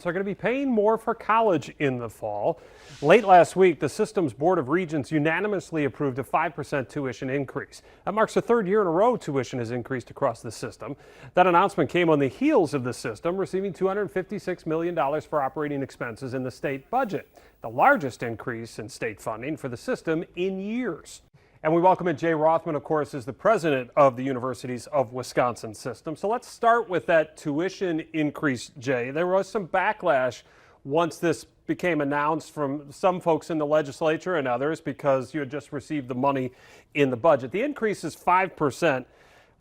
Are going to be paying more for college in the fall. Late last week, the system's Board of Regents unanimously approved a 5% tuition increase. That marks the third year in a row tuition has increased across the system. That announcement came on the heels of the system receiving $256 million for operating expenses in the state budget, the largest increase in state funding for the system in years. And we welcome in Jay Rothman, of course, is the president of the Universities of Wisconsin system. So let's start with that tuition increase, Jay. There was some backlash once this became announced from some folks in the legislature and others because you had just received the money in the budget. The increase is 5%.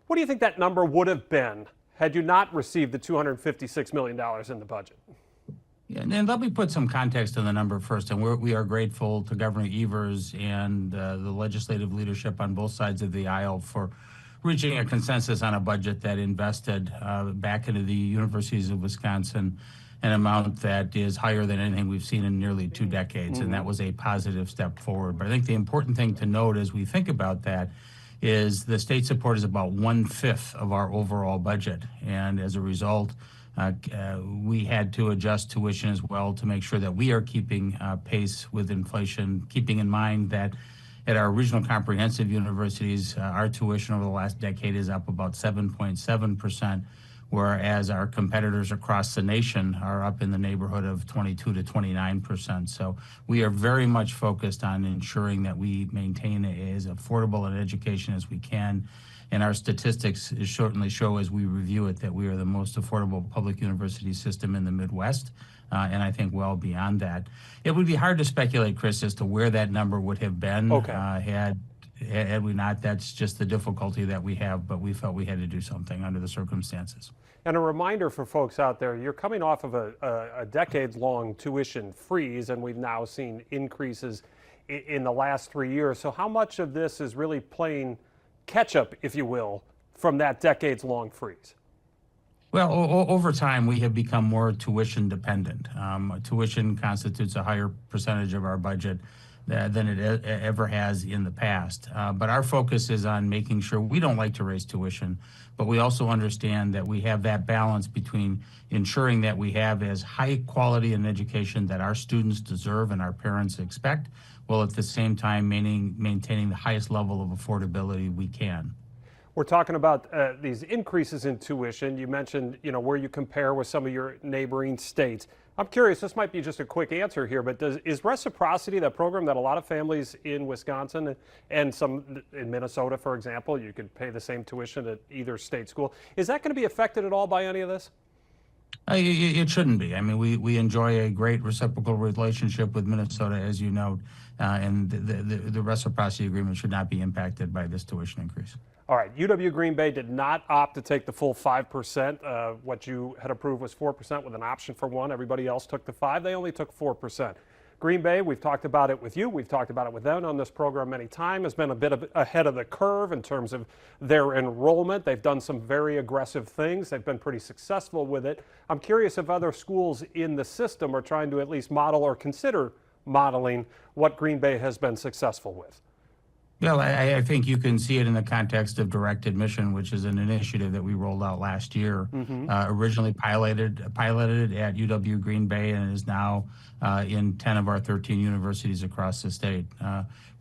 What do you think that number would have been had you not received the $256 million in the budget? Yeah, and let me put some context on the number first. And we are grateful to Governor Evers and the legislative leadership on both sides of the aisle for reaching a consensus on a budget that invested back into the Universities of Wisconsin an amount that is higher than anything we've seen in nearly 2 decades. And that was a positive step forward. But I think the important thing to note as we think about that is the state support is about 1/5 of our overall budget. And as a result, we had to adjust tuition as well to make sure that we are keeping pace with inflation, keeping in mind that at our regional comprehensive universities, our tuition over the last decade is up about 7.7%, whereas our competitors across the nation are up in the neighborhood of 22 to 29%. So we are very much focused on ensuring that we maintain as affordable an education as we can. And our statistics certainly show as we review it that we are the most affordable public university system in the Midwest, and I think well beyond that. It would be hard to speculate, Chris, as to where that number would have been had we not. That's just the difficulty that we have, but we felt we had to do something under the circumstances. And a reminder for folks out there, you're coming off of a decades-long tuition freeze, and we've now seen increases in the last 3 years. So how much of this is really playing catch up, if you will, from that decades-long freeze? Well, over time, we have become more tuition dependent. Tuition constitutes a higher percentage of our budget than it ever has in the past. But our focus is on making sure we don't like to raise tuition, but we also understand that we have that balance between ensuring that we have as high quality an education that our students deserve and our parents expect, while at the same time maintaining the highest level of affordability we can. We're talking about these increases in tuition. You mentioned, where you compare with some of your neighboring states. I'm curious, this might be just a quick answer here, but is reciprocity, that program that a lot of families in Wisconsin and some in Minnesota, for example, you could pay the same tuition at either state school, is that going to be affected at all by any of this? It shouldn't be. I mean, we enjoy a great reciprocal relationship with Minnesota, as you know, and the reciprocity agreement should not be impacted by this tuition increase. All right, UW-Green Bay did not opt to take the full 5%. What you had approved was 4% with an option for 1%. Everybody else took the 5%. They only took 4%. Green Bay, we've talked about it with you. We've talked about it with them on this program many times, has been a bit ahead of the curve in terms of their enrollment. They've done some very aggressive things. They've been pretty successful with it. I'm curious if other schools in the system are trying to at least model or consider modeling what Green Bay has been successful with. Well, I think you can see it in the context of direct admission, which is an initiative that we rolled out last year. Originally piloted at UW Green Bay and is now in 10 of our 13 universities across the state.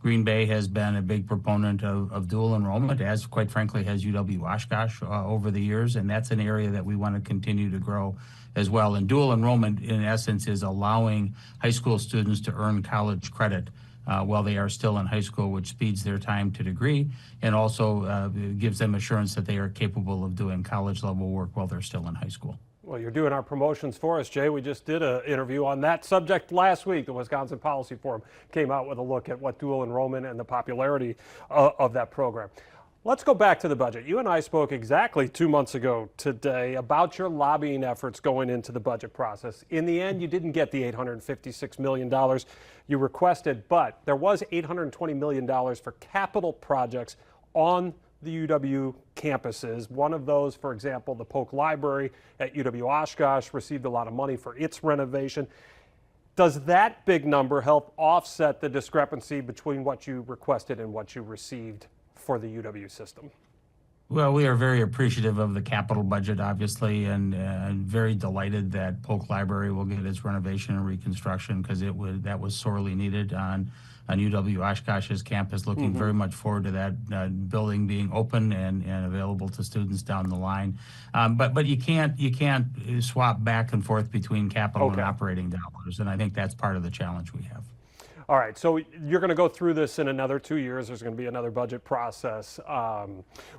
Green Bay has been a big proponent of dual enrollment, as quite frankly has UW Oshkosh over the years, and that's an area that we want to continue to grow as well. And dual enrollment, in essence, is allowing high school students to earn college credit while they are still in high school, which speeds their time to degree and also gives them assurance that they are capable of doing college-level work while they're still in high school. Well, you're doing our promotions for us, Jay. We just did an interview on that subject last week. The Wisconsin Policy Forum came out with a look at what dual enrollment and the popularity of that program. Let's go back to the budget. You and I spoke exactly 2 months ago today about your lobbying efforts going into the budget process. In the end, you didn't get the $856 million you requested, but there was $820 million for capital projects on the UW campuses. One of those, for example, the Polk Library at UW Oshkosh received a lot of money for its renovation. Does that big number help offset the discrepancy between what you requested and what you received for the UW system? Well, we are very appreciative of the capital budget, obviously, and very delighted that Polk Library will get its renovation and reconstruction because that was sorely needed on UW Oshkosh's campus. Looking very much forward to that building being open and available to students down the line. But you can't swap back and forth between capital and Okay. operating dollars, and I think that's part of the challenge we have. All right, so you're going to go through this in another 2 years. There's going to be another budget process.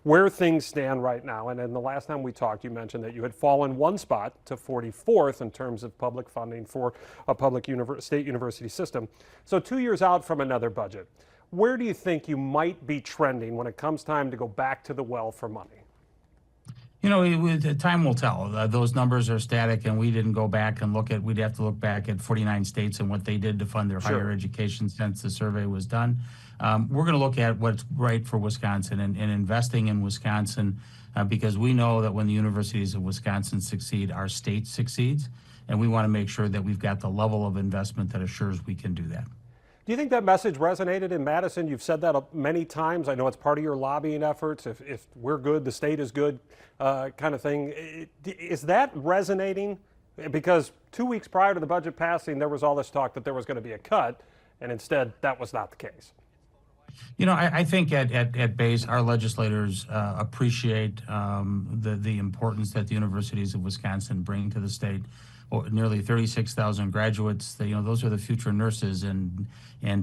Where things stand right now, and then the last time we talked, you mentioned that you had fallen one spot to 44th in terms of public funding for a public state university system. So 2 years out from another budget, where do you think you might be trending when it comes time to go back to the well for money? You know, time will tell. Those numbers are static, and we didn't go back and look at. We'd have to look back at 49 states and what they did to fund their higher education since the survey was done. We're going to look at what's right for Wisconsin and investing in Wisconsin because we know that when the universities of Wisconsin succeed, our state succeeds, and we want to make sure that we've got the level of investment that assures we can do that. Do you think that message resonated in Madison? You've said that many times. I know it's part of your lobbying efforts. If we're good, the state is good, kind of thing. Is that resonating? Because 2 weeks prior to the budget passing, there was all this talk that there was going to be a cut, and instead that was not the case. You know, I think at base, our legislators appreciate the importance that the universities of Wisconsin bring to the state. Nearly 36,000 graduates. Those are the future nurses and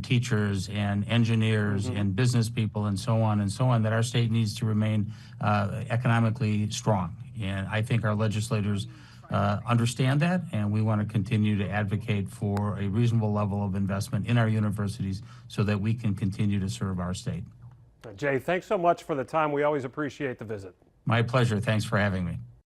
teachers and engineers and business people and so on, that our state needs to remain economically strong. And I think our legislators understand that, and we want to continue to advocate for a reasonable level of investment in our universities so that we can continue to serve our state. Jay, thanks so much for the time. We always appreciate the visit. My pleasure. Thanks for having me.